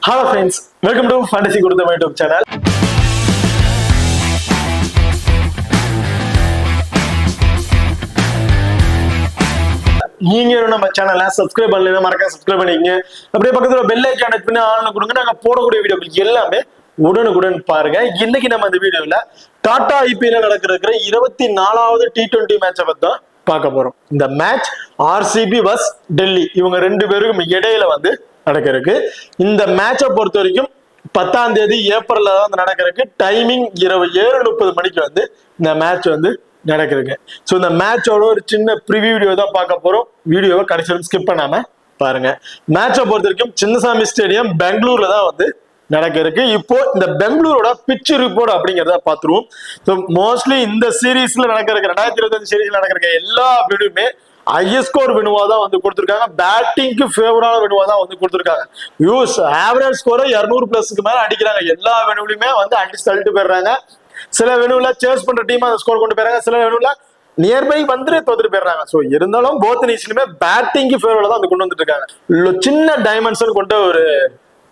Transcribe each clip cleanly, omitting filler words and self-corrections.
Hello friends, welcome to Fantasy Gurudam YouTube channel. நீங்க நம்ம சேனலை சப்ஸ்கிரைப் பண்ணலைன்னா மறக்காம சப்ஸ்கிரைப் பண்ணிக்கங்க. அப்படியே பக்கத்துல பெல் ஐகான் கிளிக் பண்ணி ஆன் கொடுங்க. நாங்க போடக்கூடிய வீடியோக்கள் எல்லாமே உடனுக்குடன் பாருங்க. இன்னைக்கு நம்ம இந்த வீடியோல டாடா ஐபிஎல்ல நடக்கிற 24வது T20 மேட்சை பத்தி தான் பார்க்க போறோம். இந்த மேட்ச் ஆர்சிபி vs டெல்லி இவங்க ரெண்டு பேருக்கும் இடையில நடக்கிறதுக்கு. இந்த மேட்சை பொறுத்த வரைக்கும் 10ஆம் தேதி ஏப்ரல்ல தான் நடக்கிறதுக்கு. டைமிங் இரவு 7:30 மணிக்கு இந்த மேட்ச் நடக்கிறதுக்கு. ஸோ இந்த மேட்சோட ஒரு சின்ன ப்ரிவியூ வீடியோ தான் பார்க்க போறோம். வீடியோவை கடைசி ஸ்கிப் பண்ணாம பாருங்க. மேட்சை பொறுத்த வரைக்கும் சின்னசாமி ஸ்டேடியம் பெங்களூர்ல தான் நடக்கிறதுக்கு. இப்போ இந்த பெங்களூரோட பிட்ச் ரிப்போர்ட் அப்படிங்கிறத பார்த்துருவோம். ஸோ மோஸ்ட்லி இந்த சீரீஸ்ல நடக்கிற 2025 சீரீஸ்ல நடக்கிற எல்லா வீடியோமே ஹையஸ்ட் ஸ்கோர் வினுவா தான் கொடுத்திருக்காங்க. பேட்டிங்க்கு ஃபேவரான வினுவா தான் கொடுத்திருக்காங்க. யூஸ் ஆவரேஜ் ஸ்கோரை 200+ மேல அடிக்கிறாங்க. எல்லா வெனுவிலுமே அடிச்சு தள்ளிட்டு போயிடுறாங்க. சில வெனுவுல சேஸ் பண்ற டீம் அந்த ஸ்கோர் கொண்டு போயிறாங்க. சில வெனுவுல நியர்பை தோத்துட்டு போயிடுறாங்க. ஸோ இருந்தாலும் போத் நீச்சிலுமே பேட்டிங்க்கு ஃபேவரா தான் கொண்டு வந்துட்டு இருக்காங்க. சின்ன டைமென்ஷன் கொண்ட ஒரு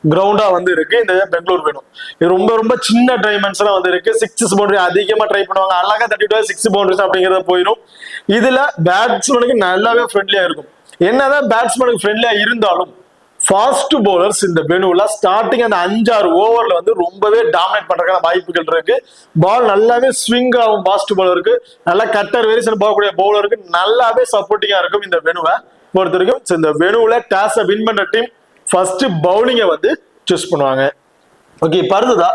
கிரவுண்டா இருக்கு இந்த பெங்களூர் வேணும். இது ரொம்ப ரொம்ப சின்ன டைமென்ஷனா இருக்கு. 6 பவுண்டரி அதிகமா ட்ரை பண்ணுவாங்க. அழகா தட்டிட்டு 6 பவுண்டரிஸ் அப்படிங்கறத போயிடும். இதுல பேட்ஸ்மேனுக்கு நல்லாவே ஃப்ரெண்ட்லியா இருக்கும். என்னதான் பேட்ஸ்மேனுக்கு ஃப்ரெண்ட்லியா இருந்தாலும் ஃபாஸ்ட் பவுலர்ஸ் இந்த வெனுல ஸ்டார்டிங் அந்த 5-6 ஓவர்ல ரொம்பவே டாமினேட் பண்றதுக்கான வாய்ப்புகள் இருக்கு. பால் நல்லாவே ஸ்விங் ஆகும். ஃபாஸ்ட் பவுலருக்கு நல்லா கட்டர் வேரியேஷன் போகக்கூடிய பவுலருக்கு நல்லாவே சப்போர்ட்டிங்கா இருக்கும் இந்த வெனுவை பொறுத்த வரைக்கும். இந்த வெனுல டாஸை வின் பண்ற டீம் ஃபர்ஸ்ட் பவுலிங்கை சூஸ் பண்ணுவாங்க. ஓகே, பருதுதா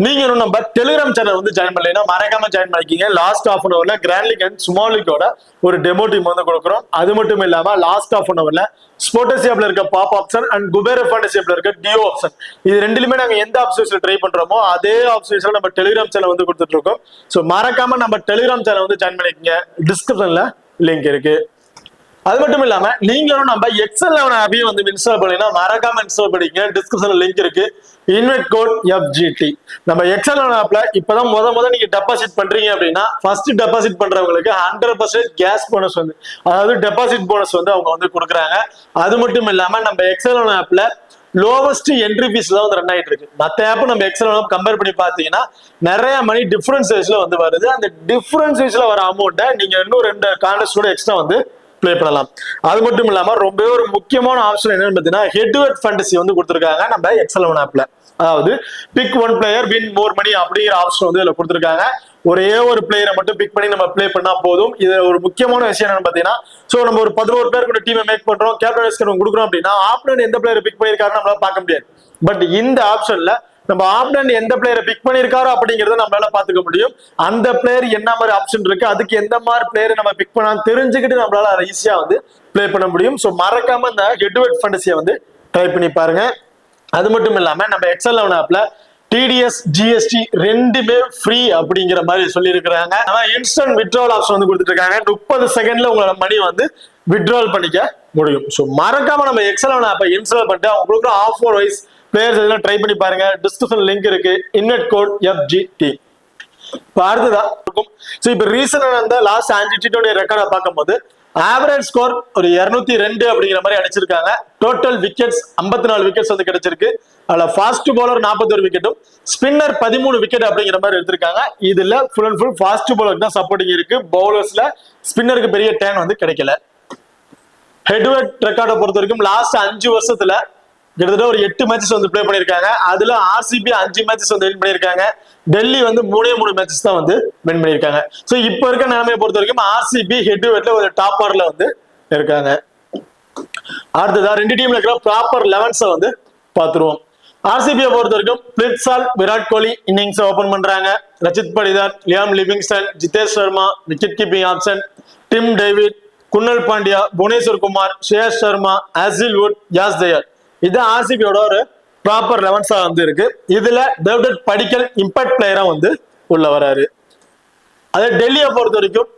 நீங்க நம்ம டெலிகிராம் சேனல் ஜாயின் பண்ணலைன்னா மறக்காம ஜாயின் பண்ணிக்கிங்க. லாஸ்ட் ஹாஃப் அன் அவர்ல கிராண்ட் லீக் அண்ட் ஸ்மால் லீக்கோட ஒரு டெமோ டீம் கொடுக்குறோம். அது மட்டும் இல்லாம லாஸ்ட் ஹாஃப் அன் அவர்ல ஸ்போர்டசியாப்ல இருக்க பாப் ஆப்ஷன் அண்ட் குபேர ஃபேண்டசியாப்ல இருக்க டியோ ஆப்ஷன் இது ரெண்டுலயுமே நாங்க எந்த ஆப்ஷன்ஸ்ல ட்ரை பண்றோமோ அதே ஆப்ஷன்ஸ்ல நம்ம டெலிகிராம் சேனல் கொடுத்துட்டு இருக்கோம். ஸோ மறக்காம நம்ம டெலிகிராம் சேனல் ஜாயின் பண்ணிக்கிங்க. டிஸ்கிரிப்ஷன்ல லிங்க் இருக்கு. அது மட்டும் இல்லாம நீங்களும் நம்ம Excel11 ஆப்பையும் இன்ஸ்டால் பண்ணீங்கன்னா மறக்காம இன்ஸ்டால் பண்ணிக்கங்க. டிஸ்கிரிப்ஷன்ல லிங்க் இருக்கு. Invite code FGT. நம்ம Excel11 ஆப்ல இப்பதான் முத நீங்க டெபாசிட் பண்றீங்க அப்படின்னா ஃபர்ஸ்ட் டெபாசிட் பண்றவங்களுக்கு 100% கேஷ் போனஸ் அதாவது டெபாசிட் போனஸ் அவங்க கொடுக்குறாங்க. அது மட்டும் இல்லாம நம்ம Excel11 ஆப்ல லோவஸ்ட் என்ட்ரி ஃபீஸ் தான் ரன் ஆயிட்டு இருக்கு. மற்ற ஆப் நம்ம Excel11 கம்பேர் பண்ணி பாத்தீங்கன்னா நிறைய மணி டிஃபரன்சேஸ்ல வருது. அந்த டிஃபரன்சேஸ்ல வர அமௌண்ட்டை நீங்க இன்னும் 2 கான்டெஸ்டோட எக்ஸ்ட்ரா பிளே பண்ணலாம். அது மட்டும் இல்லாம ரொம்ப ஒரு முக்கியமான ஆப்ஷன் என்னன்னு பாத்தீங்கன்னா ஹெட் டு ஹெட் ஃபேண்டசி கொடுத்திருக்காங்க நம்ம Excel11 ஆப்ல. அதாவது பிக் 1 பிளேயர் வின் மோர் மணி அப்படிங்கிற ஆப்ஷன் இதுல கொடுத்திருக்காங்க. ஒரே ஒரு பிளேயரை மட்டும் பிக் பண்ணி நம்ம பிளே பண்ணா போதும். இது ஒரு முக்கியமான விஷயம் என்னன்னு பாத்தீங்கன்னா சோ நம்ம ஒரு 11 பேர் கூட டீமை மேக் பண்றோம், கேப்டன் வைஸ் கேப்டன் கொடுக்குறோம் அப்படின்னா ஆப்னன்ட் எந்த பிளேயர் பிக் பண்ணிருக்காருன்னு நம்மளால பார்க்க முடியாது. பட் இந்த ஆப்ஷன்ல நம்ம ஆப்னன்ட் எந்த பிளேயரை பிக் பண்ணிருக்காரோ அப்படிங்கறத நம்மளால பாத்துக்க முடியும். அந்த பிளேயர் என்ன மாதிரி ஆப்ஷன் இருக்கு, அதுக்கு எந்த மாதிரி பிளேயரை நம்ம பிக் பண்ணலாம் தெரிஞ்சுக்கிட்டு நம்மளால ஈஸியா பிளே பண்ண முடியும். சோ மறக்காம இந்த ஹெட் டு ஹெட் ஃபேண்டசியை ட்ரை பண்ணி பாருங்க. அது மட்டும் இல்லாம நம்ம Excel11 ஆப்ல TDS GST ரெண்டுமே ஃப்ரீ அப்படிங்கிற மாதிரி சொல்லி இருக்கிறாங்க. இன்ஸ்டன்ட் வித்ட்ராவல் ஆப்ஷன் கொடுத்துட்டு இருக்காங்க. 30 செகண்ட்ல உங்களோட மணி வித்ட்ராவல் பண்ணிக்க முடியும். ஸோ மறக்காம நம்ம Excel11 ஆப்பை இன்ஸ்டால் பண்ணிட்டு அவங்க கொடுக்குற ஆஃபர் வைஸ் பிளேயர்ஸ் எல்லாம் ட்ரை பண்ணி பாருங்க. டிஸ்கிரிப்ஷன் லிங்க் இருக்கு. Invite code FGT. இப்போ அடுத்ததா இருக்கும். ஸோ இப்போ ரீசெண்டா லாஸ்ட் 5 T20 ரெக்கார்டை பார்க்கும்போது ஆவரேஜ் ஸ்கோர் ஒரு 202 அப்படிங்கிற மாதிரி அடிச்சிருக்காங்க. டோட்டல் விக்கெட்ஸ் 54 விக்கெட்ஸ் கிடைச்சிருக்கு. அதுல ஃபாஸ்ட் பவுலர் 41 விக்கெட்டும் ஸ்பின்னர் 13 விக்கெட் அப்படிங்கிற மாதிரி எடுத்திருக்காங்க. இதுல ஃபுல் அண்ட் ஃபுல் ஃபாஸ்ட் பவுலருக்கு தான் சப்போர்ட்டிங் இருக்கு. பவுலர்ஸ்ல ஸ்பின்னருக்கு பெரிய டேன் கிடைக்கல. ஹெட் டு ஹெட் ரெக்கார்டை பொறுத்த வரைக்கும் லாஸ்ட் 5 வருஷத்துல கிட்டத்தட்ட ஒரு 8 மேட்சஸ் பிளே பண்ணிருக்காங்க. அதுல ஆர்சிபி 5 மேட்சஸ் வின் பண்ணிருக்காங்க. டெல்லி 3 மேட்சஸ் தான் வின் பண்ணிருக்காங்க. சோ இப்ப இருக்க நிலைமையை பொறுத்த வரைக்கும் ஆர்சிபி ஹெட் டு ஹெட்ல ஒரு டாப் ஆர்ல இருக்காங்க. அடுத்ததா ரெண்டு டீம்ல இருக்கிற ப்ராப்பர் 11 பாத்துருவோம். ஆர்சிபியை பொறுத்த வரைக்கும் பிரிட்சால் விராட் கோலி இன்னிங்ஸ் ஓபன் பண்றாங்க. Rajat Patidar, Liam Livingstone, Jitesh Sharma wicket keeping option, Tim David, Krunal Pandya, Bhuvneshwar Kumar, Suyash Sharma, Hazlewood, Yash Dayal. இது ஆர்சிபியோட ஒரு ப்ராப்பர் 11 இருக்கு. இதுல டேவிட் படிக்கல் இம்பாக்ட் பிளேயரா உள்ள வராரு. அதே டெல்லியை பொறுத்த வரைக்கும்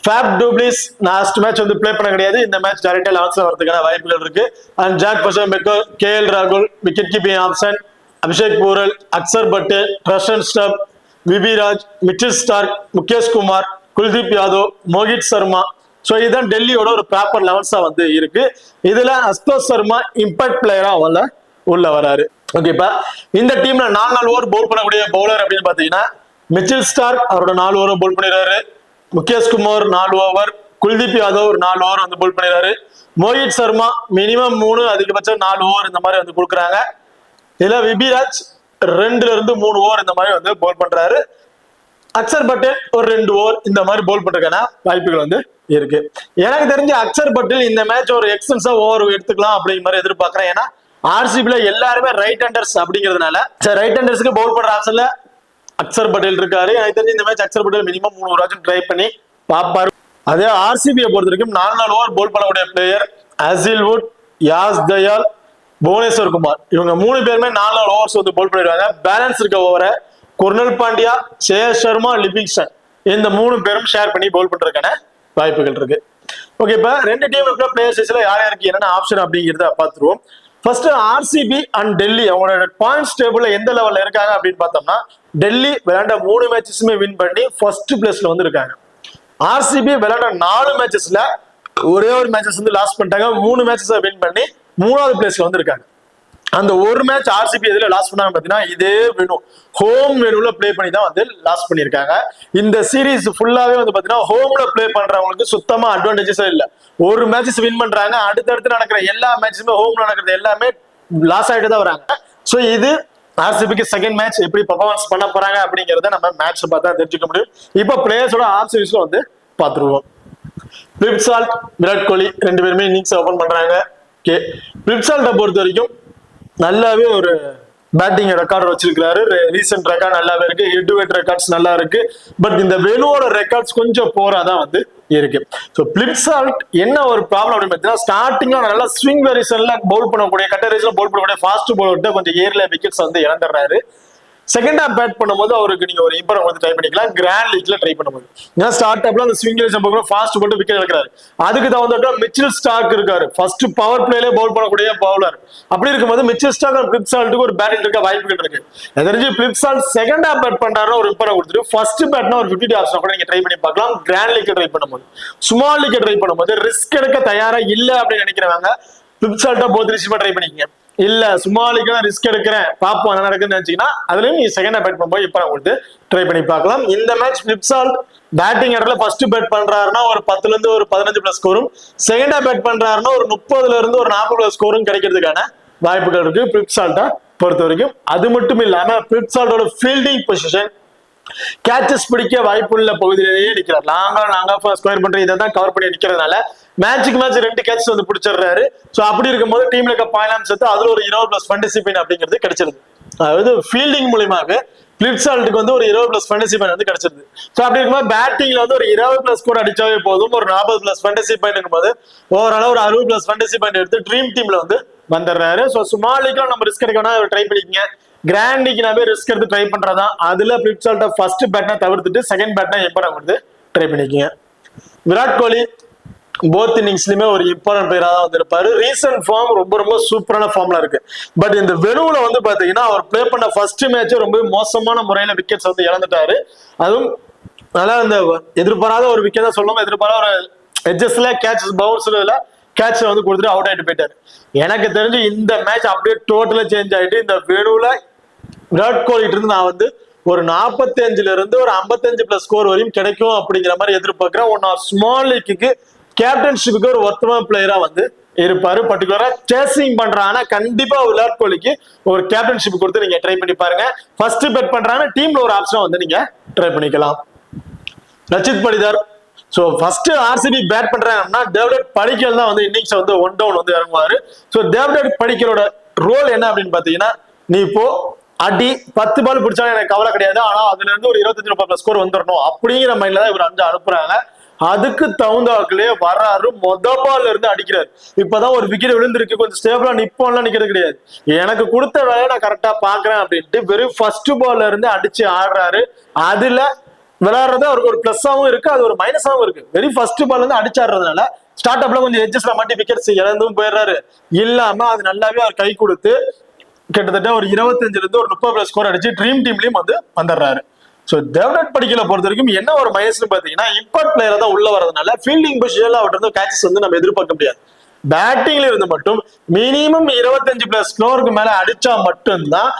Faf du Plessis last match play பண்ண கிடையாது. இந்த மேட்ச் டைரக்டா 11 வரதுக்கான வாய்ப்புகள் இருக்கு. அண்ட் ஜாக் பஷாமெக்கர், KL ராகுல் wicket keeping option, Abhishek Porel, Axar Patel, பிரஷன் Stubbs, Vipraj, Mitchell Starc, Mukesh Kumar, Kuldeep Yadav, Mohit Sharma. So இதுதான் டெல்லியோட ஒரு ப்ராப்பர் 11 இருக்கு. இதுல அஸ்தோஷ் சர்மா இம்பாக்ட் பிளேயரா உள்ள வராரு. ஓகேப்பா. இந்த டீம்ல 4 ஓவர் பவுல் பண்ணக்கூடிய பவுலர் அப்படின்னு பாத்தீங்கன்னா மிச்சல் ஸ்டார்க் அவரோட 4 ஓவர் பவுல் பண்ணிடுறாரு. முகேஷ் குமார் 4 ஓவர், குல்தீப் யாதவ் ஒரு 4 ஓவர் வந்து பவுல் பண்ணிடுறாரு. மோஹித் சர்மா மினிமம் 3 அதிகபட்சம் 4 ஓவர் இந்த மாதிரி வந்து கொடுக்குறாங்க. இதுல விபிராஜ் 2ல இருந்து 3 ஓவர் இந்த மாதிரி வந்து பவுல் பண்றாரு. அக்சர் பட்டேல் ஒரு 2 ஓவர் இந்த மாதிரி பவுல் பண்றதுக்கான வாய்ப்புகள் வந்து இருக்கு. எனக்கு தெரிஞ்சு அக்சர் பட்டேல் இந்த மேட்ச் ஒரு எக்ஸ்டென்ஸா ஓவர் எடுத்துக்கலாம் அப்படிங்கிற மாதிரி எதிர்பார்க்கிறேன். ஏன்னா ஆர்சிபில எல்லாருமே ரைட் ஹேண்டர்ஸ் அப்படிங்கிறதுனால ரைட் ஹேண்டர்ஸ்க்கு பவுல் பண்ற ஆப்ஷன்ல அக்சர் பட்டேல் இருக்காரு. எனக்கு தெரிஞ்சு இந்த மேட்ச் அக்சர் பட்டேல் மினிமம் 3 ஓவராச்சும் ட்ரை பண்ணி பார்ப்பாரு. அதே ஆர்சிபியை பொறுத்த வரைக்கும் 4 ஓவர் பவுல் பண்ணக்கூடிய பிளேயர் ஹசில்வுட், யாஸ் தயால், புவனேஸ்வர் குமார் இவங்க 3 பேருமே 4 ஓவர்ஸ் வந்து பவுல் பண்ணிடுவாங்க. பேலன்ஸ் இருக்க ஓவரை குர்னல் பாண்டியா, சேஷ் சர்மா, லிவிங்ஸ்டன் இந்த 3 பேரும் ஷேர் பண்ணி பவுல் பண்றதுக்கான வாய்ப்புகள் இருக்கு. ஓகே, இப்ப 2 டீம் இருக்கிற பிளேயர்ஸ்ல யார் யாருக்கு என்னென்ன ஆப்ஷன் அப்படிங்கிறத பார்த்துருவோம். ஃபர்ஸ்ட் ஆர்சிபி அண்ட் டெல்லி அவங்களோட பாயிண்ட்ஸ் டேபிள்ல எந்த லெவல்ல இருக்காங்க அப்படின்னு பார்த்தோம்னா டெல்லி விளையாண்ட 3 மேட்சஸுமே வின் பண்ணி ஃபர்ஸ்ட் பிளேஸ்ல வந்து இருக்காங்க. ஆர்சிபி விளையாண்ட 4 மேட்சஸ்ல ஒரே ஒரு மேட்சஸ் வந்து லாஸ் பண்ணிட்டாங்க. 3 மேட்சஸ் வின் பண்ணி 3வது பிளேஸ்ல வந்து இருக்காங்க. அந்த ஒரு மேட்ச் ஆர்சிபி எதுல லாஸ் பண்ணாங்க பாத்தீங்கன்னா இதே வெனு ஹோம் வெனுல பிளே பண்ணி தான் வந்து லாஸ் பண்ணிருக்காங்க. இந்த சீரீஸ் ஃபுல்லாவே வந்து பாத்தீங்கன்னா ஹோம்ல பிளே பண்றவங்களுக்கு சுத்தமா அட்வான்டேஜஸே இல்ல. ஒரு மேட்சஸ் வின் பண்றாங்க, அடுத்தடுத்து நடக்கிற எல்லா மேட்சுமே ஹோம்ல நடக்கிறது எல்லாமே லாஸ் ஆயிட்டு தான் வராங்க. சோ இது ஆர்சிபிக்கு செகண்ட் மேட்ச் எப்படி பெர்ஃபார்மன்ஸ் பண்ண போறாங்க அப்படிங்கறத நம்ம மேட்ச் பார்த்தா தெரிஞ்சுக்க முடியும். இப்போ பிளேயர்ஸோட ஆஃப் சீரீஸ்ல வந்து பாத்துருவோம். பிளிப்சால்ட், விராட் கோலி 2 பேருமே இன்னிங்ஸ் ஓபன் பண்றாங்க. பிளிப்சால்ட்டை பொறுத்த வரைக்கும் நல்லாவே ஒரு பேட்டிங் ரெக்கார்டு வச்சிருக்காரு. ரீசெண்ட் ரெக்கார்ட் நல்லாவே இருக்கு, ஹெட் டு ஹெட் ரெக்கார்ட்ஸ் நல்லா இருக்கு. பட் இந்த வெனுவோட ரெக்கார்ட்ஸ் கொஞ்சம் போராதான் வந்து இருக்கு. ஸோ பிளிப்சால்ட் என்ன ஒரு ப்ராப்ளம் அப்படின்னு பார்த்தீங்கன்னா ஸ்டார்டிங்ல நல்லா ஸ்விங் வேரியேஷன்ல பவுல் பண்ணக்கூடிய கட்டரேஜ்ல பவுல் பண்ணக்கூடிய ஃபாஸ்ட் பவுலர்கிட்ட கொஞ்சம் ஏர்ல விக்கெட்ஸ் வந்து இழந்துடுறாரு. செகண்ட் ஹாப் பேட் பண்ணும்போது அவருக்கு நீங்க ஒரு இம்பர் வந்து ட்ரை பண்ணிக்கலாம். கிராண்ட் லீக்ல ட்ரை பண்ணும்போது ஏன்னா ஸ்டார்ட் அப்ல அந்த ஸ்விங் ஃபாஸ்ட் போட்டு விக்கெட் எடுக்கிறாரு. அதுக்கு தகுந்த மிச்சல் ஸ்டார்க் இருக்காரு, ஃபர்ஸ்ட் பவர் பிளேல பவுல் பண்ணக்கூடிய பவுலர். அப்படி இருக்கும்போது மிச்சல் ஸ்டார்க் பிளிப்சால்ட்டுக்கு ஒரு பேட்டிங் இருக்க வாய்ப்புகள் இருக்கு. தெரிஞ்சு பிளிப்சால்ட் செகண்ட் ஹாப் பேட் பண்றாருன்னா ஒரு இம்பரை கொடுத்துட்டு ஃபர்ஸ்ட் பேட்னா ஒரு 50 ஆப்ஷன் கூட நீங்க ட்ரை பண்ணி பார்க்கலாம். கிராண்ட் லீக் ட்ரை பண்ணும்போது ஸ்மால் லீக் ட்ரை பண்ணும்போது ரிஸ்க் எடுக்க தயாரா இல்ல அப்படின்னு நினைக்கிறவங்க பிளிப்சால்ட்டா போத் ரிசீவா ட்ரை பண்ணிக்கங்க. இல்ல சும்மாலிக்கு ரிஸ்க் எடுக்கிறேன் பாப்போம் என்ன நடக்குதுன்னு நினைச்சீங்கன்னா அதுலயும் நீ செகண்ட் பேட் பண்ணும்போது இப்ப கொடுத்து ட்ரை பண்ணி பார்க்கலாம். இந்த மேட்ச் பிளிப்சால்ட் பேட்டிங் இடத்துல ஃபர்ஸ்ட் பேட் பண்றாருன்னா ஒரு 10ல இருந்து ஒரு 15 பிளஸ் ஸ்கோரும், செகண்டா பேட் பண்றாருன்னா ஒரு 30ல இருந்து ஒரு 40 பிளஸ் ஸ்கோரும் கிடைக்கிறதுக்கான வாய்ப்புகள் இருக்கு பிளிப்சால்ட்டை பொறுத்த வரைக்கும். அது மட்டும் இல்லாம பிளிப்சால்ட்டோட ஃபீல்டிங் பொசிஷன் கேச்சஸ் பிடிக்க வாய்ப்புள்ள பகுதியிலேயே நிற்கிறார். நாங்க ஸ்கொயர் பண்ற இதை தான் கவர் பண்ணி நிக்கிறதுனால மேட்சுக்கு மேட்ச் 2 கேட்ச் வந்து பிடிச்சிடுறாரு. சோ அப்படி இருக்கும்போது டீம்ல இருக்க பாயிண்ட் சேர்த்து அதுல ஒரு 20 பிளஸ் ஃபேண்டசி பாயிண்ட் அப்படிங்கிறது கிடைச்சிருது. அதாவது ஃபீல்டிங் மூலமாக பிளிப்சால்ட்டுக்கு வந்து ஒரு 20 பிளஸ் ஃபேண்டசி பாயிண்ட் வந்து கிடைச்சிருது. சோ அப்படி இருக்கும்போது பேட்டிங்ல வந்து ஒரு 20 பிளஸ் ஸ்கோர் அடிச்சாவே போதும். ஒரு 40 பிளஸ் ஃபேண்டசி பாயிண்ட் இருக்கும்போது ஓவரால ஒரு 60 பிளஸ் ஃபேண்டசி பாயிண்ட் எடுத்து ட்ரீம் டீம்ல வந்து வந்துடுறாரு. சோ ஸ்மால் லீக்ல நம்ம ரிஸ்க் எடுக்கணும் ட்ரை பண்ணிக்கங்க. கிராண்ட் லீக் நாமே ரிஸ்க் எடுத்து ட்ரை பண்றதா அதுல பிளிப்சால்ட்டை ஃபர்ஸ்ட் பேட்னா தவிர்த்துட்டு செகண்ட் பேட்னா எப்பரா கொடுத்து ட்ரை பண்ணிக்கங்க. விராட் கோலி போத் இன்னிங்ஸ்லயுமே ஒரு இம்பார்ட்டன்ட் பிளேயரா தான் வந்திருப்பாரு. ரீசன்ட் ஃபார்ம் ரொம்ப சூப்பரான ஃபார்ம்ல இருக்கு. பட் இந்த வெனுவுல வந்து பாத்தீங்கன்னா அவர் பிளே பண்ண ஃபர்ஸ்ட் மேட்ச் ரொம்ப மோசமான முறையில விக்கெட்ஸ் வந்து இழந்துட்டாரு. அதுவும் நல்லா இந்த எதிர்பாராத ஒரு விக்கெட் தான் சொல்லுவாங்க, எதிர்பாராத ஒரு எட்ஜஸ்ல கேட்ச் பவுன்ஸ்ல கேட்ச் வந்து கொடுத்துட்டு அவுட் ஆயிட்டு போயிட்டாரு. எனக்கு தெரிஞ்சு இந்த மேட்ச் அப்படியே டோட்டலா சேஞ்ச் ஆயிட்டு இந்த வெனுவுல விராட் கோலிட்டு இருந்து நான் வந்து ஒரு 45ல இருந்து ஒரு 55 பிளஸ் ஸ்கோர் வரையும் கிடைக்கும் அப்படிங்கிற மாதிரி எதிர்பார்க்கிறேன். ஒன்னா ஸ்மால் லீக்கு கேப்டன்ஷிப்புக்கு ஒரு ஒர்த்தமான பிளேயரா வந்து இருப்பாரு. பர்டிகுலரா சேசிங் பண்றாங்கன்னா கண்டிப்பா விராட் கோலிக்கு ஒரு கேப்டன்ஷிப் கொடுத்து நீங்க ட்ரை பண்ணி பாருங்க. ஃபர்ஸ்ட் பெட் பண்றாங்கன்னா டீம்ல ஒரு ஆப்ஷன் வந்து நீங்க ட்ரை பண்ணிக்கலாம். Rajat Patidar so first RCB bat பண்றாங்கன்னா டேவிட் படிக்கல் தான் வந்து இன்னிங்ஸ் வந்து 1 டவுன் வந்து இறங்குவாரு. சோ டேவிட் படிக்கலோட ரோல் என்ன அப்படின்னு பாத்தீங்கன்னா நீ இப்போ அடி 10 பால் பிடிச்சாலும் எனக்கு கவலை கிடையாது, ஆனா அதுல இருந்து ஒரு 25 ஸ்கோர் வந்துடணும் அப்படிங்கிற மைண்ட்ல தான் இவர் 5 அனுப்புறாங்க. அதுக்கு தகுந்தாக்குள்ளே வர்றாரு. பால்ல இருந்து அடிக்கிறாரு. இப்பதான் ஒரு விக்கெட் விழுந்திருக்கு, கொஞ்சம் ஸ்டேபிளா நிப்போம்லாம் நிக்கிறது கிடையாது. எனக்கு கொடுத்த வேலையை நான் கரெக்டா பாக்குறேன் அப்படின்ட்டு வெறும் ஃபர்ஸ்ட் பால்ல இருந்து அடிச்சு ஆடுறாரு. அதுல விளையாடுறது அவருக்கு ஒரு பிளஸ்ஸாவும் இருக்கு, அது ஒரு மைனஸாவும் இருக்கு. வெறும் ஃபர்ஸ்ட் பால்ல இருந்து அடிச்சாடுறதுனால ஸ்டார்ட் அப்ல கொஞ்சம் எட்ஜஸ்ல மாட்டி விக்கெட்ஸ் இழந்தும் போயிடுறாரு. இல்லாம அது நல்லாவே அவர் கை கொடுத்து கிட்டத்தட்ட ஒரு 25ல இருந்து ஒரு 30 பிளஸ் ஸ்கோர் அடிச்சு ட்ரீம் டீம்லயும் வந்து வந்துடுறாரு. சோ டேவிட் படிக்கல பொறுத்த வரைக்கும் என்ன ஒரு மைனஸ்னு பாத்தீங்கன்னா இம்பார்ட் பிளேயரா தான் உள்ள வரதுனால ஃபீல்டிங் பொசிஷன்ல அவர்கிட்ட இருந்து கேட்சஸ் வந்து நம்ம எதிர்பார்க்க முடியாது. பேட்டிங்ல இருந்து மட்டும் மினிமம் 25+ ஸ்கோருக்கு மேல அடிச்சா மட்டும்தான்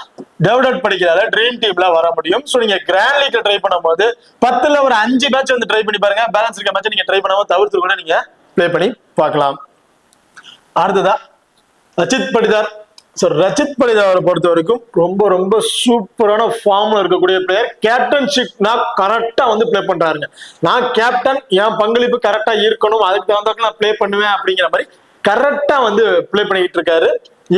டேவிட் படிக்கலால ட்ரீம் டீம்ல வர முடியும். ஸோ நீங்க கிராண்ட் லீக் ட்ரை பண்ணும்போது 10ல ஒரு 5 மேட்ச் வந்து ட்ரை பண்ணி பாருங்க. பேலன்ஸ் இருக்க மேட்ச் நீங்க ட்ரை பண்ணாம தவிர்த்து கூட நீங்க ப்ளே பண்ணி பார்க்கலாம். அடுத்ததா ரச்சித் படிதார். ஸோ ரச்சித் படிதாரை பொறுத்த வரைக்கும் ரொம்ப ரொம்ப சூப்பரான ஃபார்ம்ல இருக்கக்கூடிய பிளேயர். கேப்டன்ஷிப் நான் கரெக்டா வந்து ப்ளே பண்றாருங்க. நான் கேப்டன், என் பங்களிப்பு கரெக்டா இருக்கணும், அதுக்கு தகுந்த நான் ப்ளே பண்ணுவேன் அப்படிங்கிற மாதிரி கரெக்டா வந்து ப்ளே பண்ணிட்டு இருக்காரு.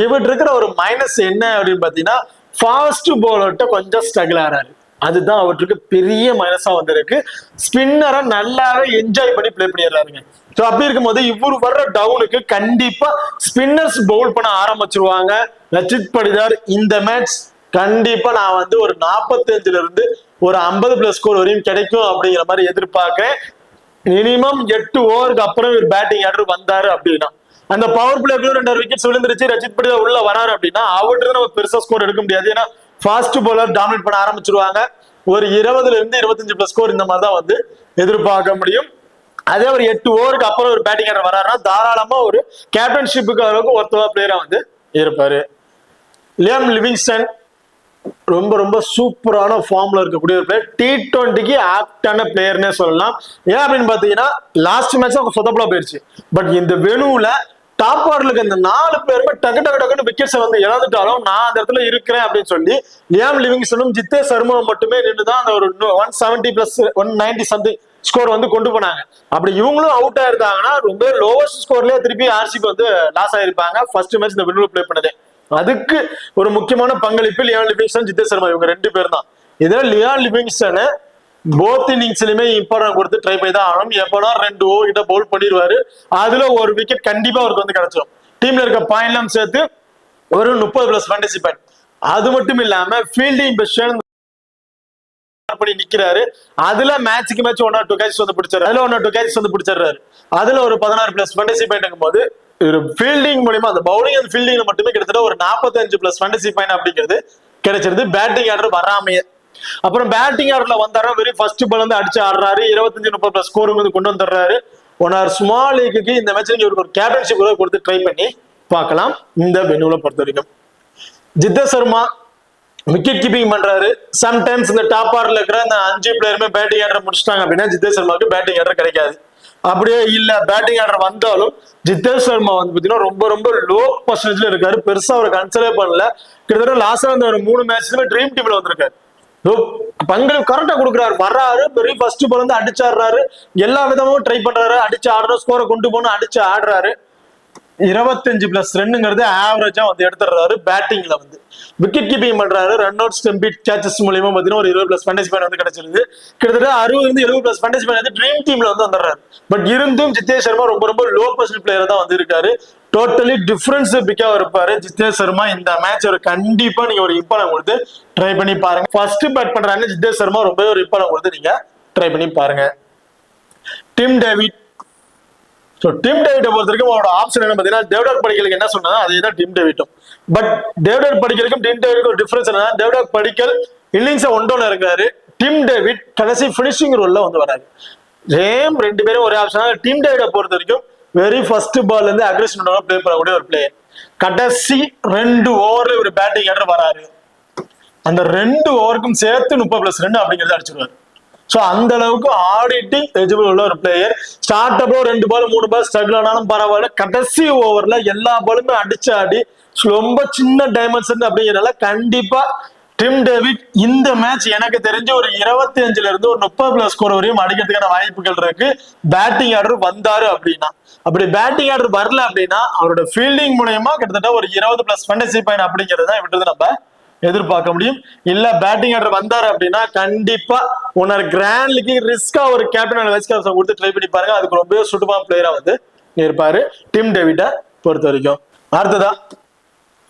இவர் இருக்கிற ஒரு மைனஸ் என்ன அப்படின்னு பாத்தீங்கன்னா ஃபாஸ்ட் பவுலர்கிட்ட கொஞ்சம் ஸ்ட்ரகிள் ஆறாரு. அதுதான் அவருக்கு பெரிய மைனஸா வந்திருக்கு. ஸ்பின்னரை நல்லாவே என்ஜாய் பண்ணி ப்ளே பண்ணிடுறாருங்க. ஸோ அப்படி இருக்கும்போது இவர் வர்ற டவுனுக்கு கண்டிப்பா ஸ்பின்னர்ஸ் பவுல் பண்ண ஆரம்பிச்சிருவாங்க. ரச்சித் படிதார் இந்த மேட்ச் கண்டிப்பா நான் வந்து ஒரு 45ல இருந்து ஒரு 50+ ஸ்கோர் வரையும் கிடைக்கும் அப்படிங்கிற மாதிரி எதிர்பார்க்கிறேன். மினிமம் 8 ஓவருக்கு அப்புறம் இவர் பேட்டிங் ஆர்டர் வந்தாரு அப்படின்னா அந்த பவர் பிளேக்குள்ள 2 விக்கெட்ஸ் விழுந்துருச்சு, ரச்சித் படிதார் உள்ள வராரு அப்படின்னா அவர்கிட்ட நம்ம பெருசா ஸ்கோர் எடுக்க முடியாது. ஏன்னா ஃபாஸ்ட் பவுலர் டாமினேட் பண்ண ஆரம்பிச்சிருவாங்க. ஒரு 20ல இருந்து 25+ ஸ்கோர் இந்த மாதிரி தான் வந்து எதிர்பார்க்க முடியும். அதே ஒரு 8 ஓவருக்கு அப்புறம் ஒரு பேட்டிங் ஆர்டர் வராருன்னா தாராளமா ஒரு கேப்டன்ஷிப்புக்கு அளவுக்கு ஒருத்தவா பிளேயரா வந்து இருப்பாரு. லியாம் லிவிங்ஸ்டன் ரொம்ப ரொம்ப சூப்பரான ஃபார்ம்ல இருக்கக்கூடிய ஒரு பிளேயர். T20க்கு ஆப்டான பிளேயர்னே சொல்லலாம். ஏன் அப்படின்னு பாத்தீங்கன்னா லாஸ்ட் மேட்ச் அவங்க சொதப்பலா போயிருச்சு. பட் இந்த வெனுல டாப் ஆர்டருக்கு இந்த 4 பேருமே டக்கு டக்கு டக்குன்னு விக்கெட்ஸ் வந்து இழந்துட்டாலும் நான் அந்த இடத்துல இருக்கிறேன் அப்படின்னு சொல்லி லியாம் லிவிங்ஸ்டனும் ஜித்தேஷ் சர்மா மட்டுமே நின்றுதான் அந்த ஒரு 170+ 190 சம்திங் ஸ்கோர் வந்து கொண்டு போனாங்க. அப்படி இவங்களும் அவுட் ஆயிருந்தாங்கன்னா ரொம்ப லோவஸ்ட் ஸ்கோர்லயே திருப்பி ஆர்சிபி வந்து லாஸ் ஆயிருப்பாங்க. ஃபர்ஸ்ட் மேட்ச் இந்த வெனுல பிளே பண்ணதே அதுக்கு ஒரு முக்கியமான பங்களிப்பு லியாம் லிவிங்ஸ்டன், ஜித்தேஷ் சர்மா இவங்க 2 பேர் தான். இதுல லியாம் லிவிங்ஸ்டன் போத் இன்னிங்ஸ்லயுமே இம்பார்ட்டன்ட் கொடுத்து ட்ரை பண்ணி தான் ஆகணும். எப்பனா 2 ஓவர் கிட்ட பவுல் பண்ணிடுவாரு. அதுல ஒரு விக்கெட் கண்டிப்பா அவருக்கு வந்து கிடைச்சிடும். டீம்ல இருக்க பாயிண்ட் எல்லாம் சேர்த்து ஒரு 30+ ஃபேண்டசி பாயிண்ட். அது மட்டும் இல்லாம ஃபீல்டிங் பெஸ்ட் பண்ணி நிக்கிறாரு. அதுல மேட்சுக்கு மேட்ச் 1 or 2 கேட்சஸ் வந்து பிடிச்சாரு. அதுல 1 or 2 கேட்சஸ் வந்து பிடிச்சாரு. அதுல ஒரு 16+ ஃபேண்டசி பாயிண்ட் போது ஃபீல்டிங் மூலமா அந்த பவுலிங் அந்த ஃபீல்டிங்ல மட்டுமே கிட்டத்தட்ட ஒரு 45+ ஃபேண்டசி பாயிண்ட் அப்படிங்கிறது கிடைச்சிருது பேட்டிங் ஆர்டர் வராமையே. அப்புறம் பேட்டிங் ஆர்டர்ல வந்தாரு, வெறும் ஃபர்ஸ்ட் பால் வந்து அடிச்சு ஆடுறாரு, 25-30+ ஸ்கோர் வந்து கொண்டு வந்துடுறாரு. 1 hour ஸ்மால் லீக்கு இந்த மேட்ச் நீங்க ஒரு கேப்டன்ஷிப் கொடுத்து ட்ரை பண்ணி பார்க்கலாம். இந்த வெனுல பொறுத்த வரைக்கும் ஜித்தேஷ் சர்மா விக்கெட் கீப்பிங் பண்றாரு. சம்டைம்ஸ் இந்த டாப் ஆர்டர்ல இருக்கிற அந்த 5 பிளேயருமே பேட்டிங் ஆர்டர் முடிச்சிட்டாங்க அப்படின்னா ஜித்தேஷ் சர்மாவுக்கு பேட்டிங் ஆர்டர் கிடைக்காது. அப்படியே இல்ல பேட்டிங் ஆர்டர் வந்தாலும் ஜித்தேஷ் சர்மா வந்து பாத்தீங்கன்னா ரொம்ப ரொம்ப லோ பர்சன்டேஜ்ல இருக்காரு. பெருசா அவர் கன்சிடர் பண்ணல. கிட்டத்தட்ட லாஸ்டா அந்த ஒரு 3 மேட்ச்லயுமே ட்ரீம் டீம்ல வந்திருக்காரு. பங்களிப்பு கரெக்டா கொடுக்குறாரு. வர்றாரு, பெரிய ஃபர்ஸ்ட் பால் வந்து அடிச்சாடுறாரு, எல்லா விதமும் ட்ரை பண்றாரு, அடிச்சு ஆடுறாரு, ஸ்கோரை கொண்டு போகணும் அடிச்சு ஆடுறாரு. 25+ ரன்னுங்கிறது ஆவரேஜா வந்து எடுத்துறாரு. பேட்டிங்ல வந்து விக்கெட் கீப்பிங் பண்றாரு, ரன் அவுட் ஸ்டம்பிட் கேச்சஸ் மூலமா பாத்தீங்கன்னா ஒரு 20+ ஃபேண்டசி பாயிண்ட் வந்து கிடைச்சிருது. கிட்டத்தட்ட 60-70+ ஃபேண்டசி பாயிண்ட் வந்து ட்ரீம் டீம்ல வந்து வந்துடுறாரு. பட் இருந்தும் ஜித்தேஷ் சர்மா ரொம்ப ரொம்ப லோ பர்சன்ட் பிளேயர் தான் வந்து இருக்காரு. டோட்டலி டிஃபரன்ஸ் பிக்காக இருப்பாரு ஜித்தேஷ் சர்மா. இந்த மேட்ச் ஒரு கண்டிப்பா நீங்க ஒரு இம்பார்ட்டன்ட் கொடுத்து ட்ரை பண்ணி பாருங்க. ஃபர்ஸ்ட் பேட் பண்றாங்க ஜித்தேஷ் சர்மா, ரொம்ப ஒரு இம்பார்ட்டன்ட் கொடுத்து நீங்க ட்ரை பண்ணி பாருங்க. Tim David. டிம் டேவிட்டை பொறுத்த வரைக்கும் அவரோட ஆப்ஷன் என்ன பாத்தீங்கன்னா டேவிட் படிக்கலுக்கு என்ன சொன்னா அதே தான் டிம் டேவிட்டும். பட் டேவிட் படிக்கலுக்கும் டிம் டேவிட்க்கும் ஒரு டிஃபரன்ஸ் என்ன, டேவிட் படிக்கல் இன்னிங்ஸ் 1 இருக்காரு, டிம் டேவிட் கடைசி பினிஷிங் ரோல்ல வந்து வராரு. சேம் 2 பேரும் ஒரே ஆப்ஷன். டிம் டேவிட்டை பொறுத்த வரைக்கும் வெரி ஃபர்ஸ்ட் பால்ல இருந்து அக்ரெஷன் பிளே பண்ணக்கூடிய ஒரு பிளேயர். கடைசி 2 ஓவர்ல ஒரு பேட்டிங் ஆர்டர் வராரு. அந்த 2 ஓவருக்கும் சேர்த்து 30+ ரன் அப்படிங்கறத அடிச்சிருவாரு. சோ அந்த அளவுக்கு ஆடிட்டிங் எலிஜிபிள் உள்ள ஒரு பிளேயர். ஸ்டார்ட் அப்ல 2 பால் 3 பால் ஸ்ட்ரகிள் ஆனாலும் பரவாயில்ல, கடைசி ஓவர்ல எல்லா பாலுமே அடிச்சு ஆடி ரொம்ப சின்ன டைமென்ஷன் அப்படிங்கிறதுனால கண்டிப்பா டிம் டேவிட் இந்த மேட்ச் எனக்கு தெரிஞ்சு ஒரு 25ல இருந்து ஒரு 30+ ஸ்கோர் வரையும் அடிக்கிறதுக்கான வாய்ப்புகள் இருக்கு பேட்டிங் ஆர்டர் வந்தாரு அப்படின்னா. அப்படி பேட்டிங் ஆர்டர் வரல அப்படின்னா அவரோட ஃபீல்டிங் மூலமா கிட்டத்தட்ட ஒரு 20+ ஃபேண்டசி பாயிண்ட் அப்படிங்கிறது தான் விட்டுறது நம்ம எதிர்பார்க்க முடியும். இல்ல பேட்டிங் ஆர்டர் வந்தாரு அப்படின்னா கண்டிப்பா உன்னோட கிராண்ட் லீக் ரிஸ்கா ஒரு கேப்டன் வைஸ் கேப்டன் கொடுத்து ட்ரை பண்ணி பாருங்க. அதுக்கு ரொம்ப சூட்டமான பிளேயரா வந்து இருப்பாரு டிம் டேவிட்டை பொறுத்த வரைக்கும். அடுத்ததா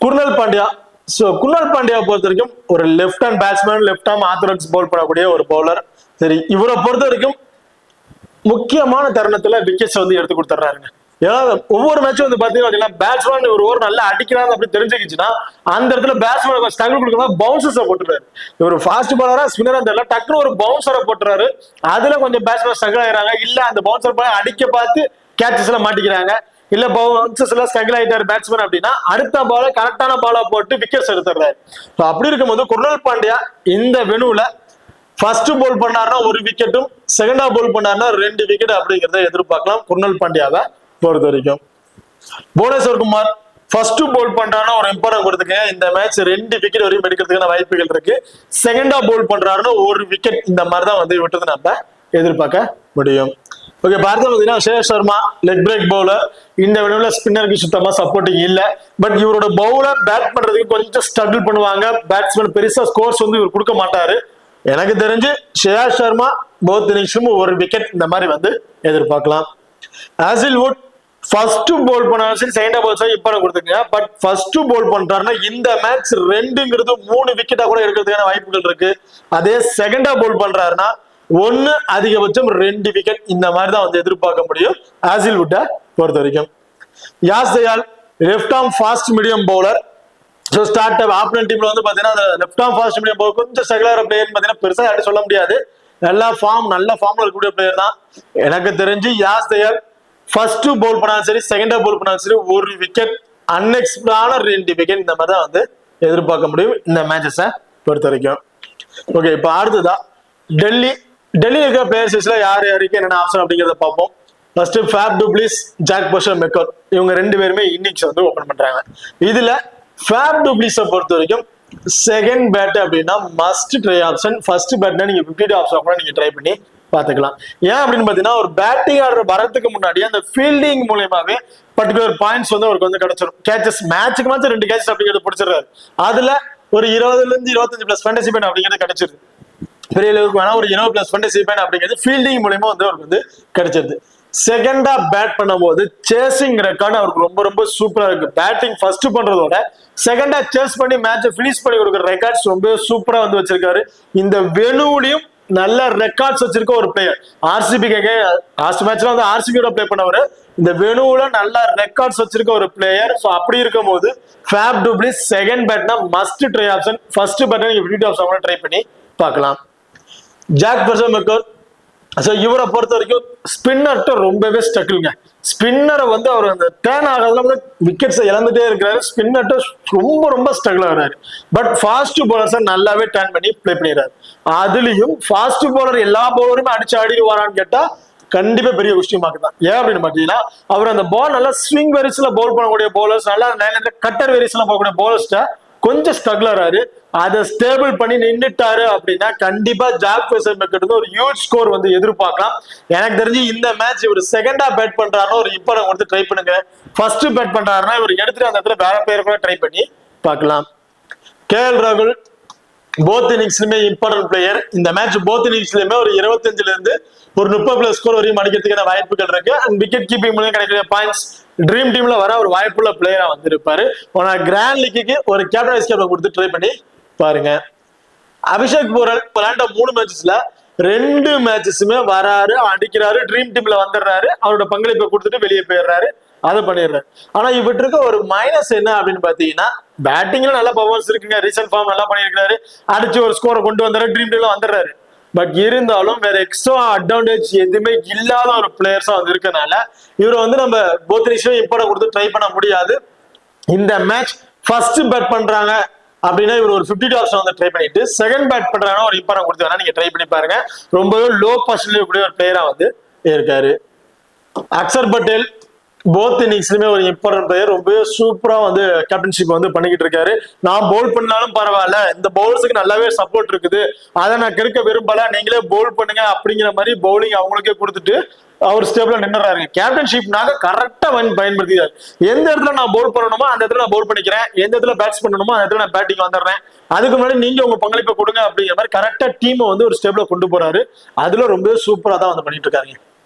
குர்னல் பாண்டியா. சோ குர்னல் பாண்டியா பொறுத்த வரைக்கும் ஒரு left hand batsman, left arm orthodox bowl பண்ணக்கூடிய ஒரு பவுலர். சரி, இவரை பொறுத்த வரைக்கும் முக்கியமான தருணத்துல விக்கெட்ஸ் வந்து எடுத்து கொடுத்துறாருங்க. ஏன்னா ஒவ்வொரு மேட்சும் வந்து பாத்தீங்கன்னா பேட்ஸ்மேன் ஒரு ஓவர் நல்லா அடிக்கிறாங்க அப்படி தெரிஞ்சுக்கிச்சுன்னா அந்த இடத்துல பேட்ஸ்மேன் ஸ்ட்ரகிள் கொடுக்கணும், பவுன்சர்ஸை போட்டுறாரு. இவர் ஃபாஸ்ட் பாலரா ஸ்பின்னரா தெரியல, டக்குனு ஒரு பவுன்சரை போட்டுறாரு. அதுல கொஞ்சம் பேட்ஸ்மேன் ஸ்ட்ரகிள் ஆகிறாங்க. இல்ல அந்த பவுன்சர் போய் அடிக்க பார்த்து கேட்சஸ்ல மாட்டிக்கிறாங்க. இல்ல பவுன்சஸ் எல்லாம் ஸ்ட்ரகிள் ஆயிட்டாரு பேட்ஸ்மேன் அப்படின்னா அடுத்த பால கரெக்டான பாலா போட்டு விக்கெட்ஸ் எடுத்துறாரு. அப்படி இருக்கும்போது குர்னல் பாண்டியா இந்த வெனுல ஃபர்ஸ்ட் போல் பண்ணாருன்னா ஒரு விக்கெட்டும், செகண்டா போல் பண்ணாருன்னா 2 விக்கெட் அப்படிங்கிறத எதிர்பார்க்கலாம் குர்னல் பாண்டியாவை பொறுத்த வரைக்கும். புவனேஸ்வர் குமார் ஃபர்ஸ்ட் போல் பண்றாருன்னா ஒரு இம்பார்ட்டன் கொடுத்துங்க. இந்த மேட்ச் 2 விக்கெட் வரையும் எடுக்கிறதுக்கான வாய்ப்புகள் இருக்கு. செகண்டா போல் பண்றாருன்னா ஒரு விக்கெட் இந்த மாதிரி தான் வந்து விட்டது நம்ம எதிர்பார்க்க முடியும். ஓகே, பார்த்தீங்கன்னா ஸ்ரேயஸ் சர்மா லெக் பிரேக் பவுலர். இந்த விளைவுல ஸ்பின்னருக்கு சுத்தமா சப்போர்ட்டிங் இல்ல. பட் இவரோட பவுலர் பேட் பண்றதுக்கு கொஞ்சம் ஸ்ட்ரகிள் பண்ணுவாங்க. பேட்ஸ்மேன் பெருசா ஸ்கோர்ஸ் வந்து இவர் கொடுக்க மாட்டாரு. எனக்கு தெரிஞ்சு ஸ்ரேயஸ் சர்மா போத் இன்னிங்ஸ்லயும் ஒரு விக்கெட் இந்த மாதிரி வந்து எதிர்பார்க்கலாம். ஹேசில்வுட் ஃபர்ஸ்ட் போல் பண்ணாலும் சரி, செகண்டா போல் சரி இப்ப கொடுத்துங்க. பட் ஃபர்ஸ்ட் போல் பண்றாருன்னா இந்த மேட்ச் 2ங்கிறது 3 விக்கெட்டா கூட எடுக்கிறதுக்கான வாய்ப்புகள் இருக்கு. அதே செகண்டா போல் பண்றாருன்னா 1 அதிகபட்சம் 2 விக்கெட் இந்த மாதிரி தான் வந்து எதிர்பார்க்க முடியும் ஹேசில்வுட்டை பொறுத்த வரைக்கும். Yash Dayal left arm fast medium bowler. So start opponent டீம்ல வந்து பாத்தீங்கன்னா left arm fast medium bowler கொஞ்சம் ஸ்ட்ரகிளான பிளேயர் பாத்தீங்கன்னா பெருசா யாரும் சொல்ல முடியாது. நல்ல ஃபார்ம்ல இருக்கக்கூடிய பிளேயர் தான். எனக்கு தெரிஞ்சு யாஸ் தயால் ஃபர்ஸ்ட் போல் பண்ணாலும் சரி, செகண்டா போல் பண்ணாலும் சரி ஒரு விக்கெட், அன்எக்ஸ்பெக்டான 2 விக்கெட் இந்த மாதிரி தான் வந்து எதிர்பார்க்க முடியும் இந்த மேட்சஸை பொறுத்த வரைக்கும். ஓகே, இப்போ அடுத்ததா டெல்லி இருக்கிற பிளேயர்ஸ்ல யார் யாருக்கு என்னென்ன ஆப்ஷன் அப்படிங்கிறத பார்ப்போம். First Faf du Plessis, Jake Fraser McGurk இவங்க 2 பேருமே இன்னிங்ஸ் வந்து ஓபன் பண்றாங்க. இதுல ஃபேப் டு பிளிஸை பொறுத்த வரைக்கும் செகண்ட் பேட் அப்படின்னா மஸ்ட் ட்ரை ஆப்ஷன். ஃபர்ஸ்ட் பேட்னா நீங்க 50 ஆப்ஷன் கூட நீங்க ட்ரை பண்ணி பாத்துக்கலாம். ஏன் அப்படின்னு பாத்தீங்கன்னா ஒரு பேட்டிங் ஆடுற வரதுக்கு முன்னாடி அந்த ஃபீல்டிங் மூலயமாவே பர்டிகுலர் பாயிண்ட்ஸ் வந்து அவருக்கு வந்து கிடைச்சிடும். கேச்சஸ் மேட்சுக்கு மேட்ச் 2 கேச்சஸ் அப்படிங்கிறது பிடிச்சிடுறாரு. அதுல ஒரு 20 to 25+ ஃபேண்டசி பாயிண்ட் அப்படிங்கிறது கிடைச்சிருது. பெரிய அளவுக்கு வேணா ஒரு 20+ ஃபேண்டசி பாயிண்ட் அப்படிங்கிறது ஃபீல்டிங் மூலயமா வந்து அவருக்கு வந்து கிடைச்சிருது. செகண்டா பேட் பண்ணும்போது சேசிங் ரெக்கார்டு அவருக்கு ரொம்ப ரொம்ப சூப்பரா இருக்கு. பேட்டிங் ஃபர்ஸ்ட் பண்றதோட செகண்டா சேஸ் பண்ணி மேட்சை பினிஷ் பண்ணி கொடுக்குற ரெக்கார்ட்ஸ் ரொம்ப சூப்பரா வந்து வச்சிருக்காரு. இந்த வெனுலையும் நல்ல ரெக்கார்ட்ஸ் வச்சிருக்க ஒரு பிளேயர். ஆர்சிபி லாஸ்ட் மேட்ச்ல வந்து ஆர்சிபியோட பிளே பண்ணவர். இந்த வெனுல நல்ல ரெக்கார்ட்ஸ் வச்சிருக்க ஒரு பிளேயர். ஸோ அப்படி இருக்கும் போது ஃபேப் டு பிளிஸ் செகண்ட் பேட்னா மஸ்ட் ட்ரை ஆப்ஷன். ஃபர்ஸ்ட் பேட்னா நீங்க 50 ஆப்ஷன் ட்ரை பண்ணி பார்க்கலாம். ஜாக் பஷர் மெக்கர் இவரை பொறுத்த வரைக்கும் ஸ்பின்னர்ட்ட ரொம்பவே ஸ்ட்ரகிள்ங்க. ஸ்பின்னரை வந்து அவர் அந்த டேர்ன் ஆகிறதுல விக்கெட்ஸ் இழந்துட்டே இருக்கிறாரு. ஸ்பின்னர்ட்ட ரொம்ப ரொம்ப ஸ்ட்ரகிள் ஆகிறாரு. பட் ஃபாஸ்ட் பவுலர்ஸை நல்லாவே டேர்ன் பண்ணி பிளே பண்ணிடுறாரு. அதுலயும் ஃபாஸ்ட் பவுலர் எல்லா பவுலருமே அடிச்சு ஆடிடுவாரான்னு கேட்டா கண்டிப்பா பெரிய விஷயமாக்கு தான். ஏன் அப்படின்னு பாத்தீங்கன்னா அவர் அந்த பால் நல்லா ஸ்விங் வெரிஸ்ல பவுல் பண்ணக்கூடிய பவுலர்ஸ், நல்லா கட்டர் வெரிஸ்ல போகக்கூடிய பவுலர்ஸ்ட கொஞ்சம் ஸ்ட்ரகிள் ஆறாரு. அதை ஸ்டேபிள் பண்ணி நின்றுட்டாரு அப்படின்னா கண்டிப்பா ஜாக் பஷர் மெக்கர் ஒரு ஹியூஜ் ஸ்கோர் வந்து எதிர்பார்க்கலாம். எனக்கு தெரிஞ்சு இந்த மேட்ச் இவர் செகண்டா பேட் பண்றாருன்னா ஒரு இம்பார்ட்டன் கொடுத்து ட்ரை பண்ணுங்க. ஃபர்ஸ்ட் பேட் பண்றாருன்னா இவர் எடுத்துட்டு அந்த இடத்துல வேற பேர் கூட ட்ரை பண்ணி பார்க்கலாம். கேஎல் ராகுல் போத் இன்னிங்ஸ்லயுமே இம்பார்ட்டன்ட் பிளேயர். இந்த மேட்ச் போத் இன்னிங்ஸ்லயுமே ஒரு 25 இருந்து ஒரு 30+ ஸ்கோர் வரையும் அடிக்கிறதுக்கான வாய்ப்புகள் இருக்கு. அண்ட் விக்கெட் கீப்பிங் மூலம் கிடைக்கிற பாயிண்ட்ஸ் ட்ரீம் டீம்ல வர ஒரு வாய்ப்புள்ள பிளேயரா வந்து இருப்பாரு. கிராண்ட் லீக்கு ஒரு கேப்டன் வைஸ் கேப்டன் கொடுத்து ட்ரை பண்ணி பாருங்க. அபிஷேக் போரல் விளையாண்ட 3 மேட்சஸ்ல 2 மேட்சஸுமே வராரு, அடிக்கிறாரு, ட்ரீம் டீம்ல வந்துடுறாரு, அவரோட பங்களிப்பை கொடுத்துட்டு வெளியே போயிடுறாரு, அதை பண்ணிடுறாரு. ஆனா இவருக்கு இருக்க ஒரு மைனஸ் என்ன அப்படின்னு பாத்தீங்கன்னா பேட்டிங்ல நல்ல பர்ஃபார்மன்ஸ் இருக்குங்க. ரீசன்ட் ஃபார்ம் நல்லா பண்ணியிருக்காரு, அடிச்சு ஒரு ஸ்கோரை கொண்டு வந்துடுறாரு, ட்ரீம் டீம்ல வந்துடுறாரு. பட் இருந்தாலும் வேற எக்ஸ்ட்ரா அட்வான்டேஜ் எதுவுமே இல்லாத ஒரு பிளேயர்ஸா வந்து இருக்கனால இவரை வந்து நம்ம போத் இன்னிங்ஸ்லயும் இம்பார்ட்டன் கொடுத்து ட்ரை பண்ண முடியாது. இந்த மேட்ச் ஃபர்ஸ்ட் பேட் பண்றாங்க அப்படின்னா இவர் ஒரு 50 ஆப்ஷன் வந்து ட்ரை பண்ணிட்டு செகண்ட் பேட் பண்றாங்கன்னா ஒரு இம்பார்ட்டன் கொடுத்து வேணா நீங்க ட்ரை பண்ணி பாருங்க. ரொம்பவே லோ பர்சன்டேஜ் கூடிய ஒரு பிளேயரா வந்து இருக்காரு. அக்சர் பட்டேல் போத் இன்னிங்ஸ்லயுமே ஒரு இம்பார்ட்டன்ட் பிளேயர், ரொம்ப சூப்பரா வந்து கேப்டன்ஷிப் வந்து பண்ணிக்கிட்டு இருக்காரு. நான் பவுல் பண்ணாலும் பரவாயில்ல, இந்த பவுலர்ஸுக்கு நல்லாவே சப்போர்ட் இருக்குது, அதை நான் கெடுக்க விரும்பல, நீங்களே பவுல் பண்ணுங்க அப்படிங்கிற மாதிரி பவுலிங் அவங்களுக்கே கொடுத்துட்டு அவர் ஸ்டேபிளா நின்னுறாரு. கேப்டன்ஷிப்னாக கரெக்டா பயன்படுத்தினார். எந்த இடத்துல நான் பவுல் பண்ணணுமோ அந்த இடத்துல நான் பவுல் பண்ணிக்கிறேன், எந்த இடத்துல பேட்ஸ் பண்ணணுமோ அந்த இடத்துல நான் பேட்டிங் வந்துடுறேன், அதுக்கு முன்னாடி நீங்க உங்க பங்களிப்பை கொடுங்க அப்படிங்கிற மாதிரி கரெக்டா டீமை வந்து ஒரு ஸ்டேபிளா கொண்டு போறாரு. அதுல ரொம்ப சூப்பரா தான் வந்து பண்ணிட்டு இருக்காங்க.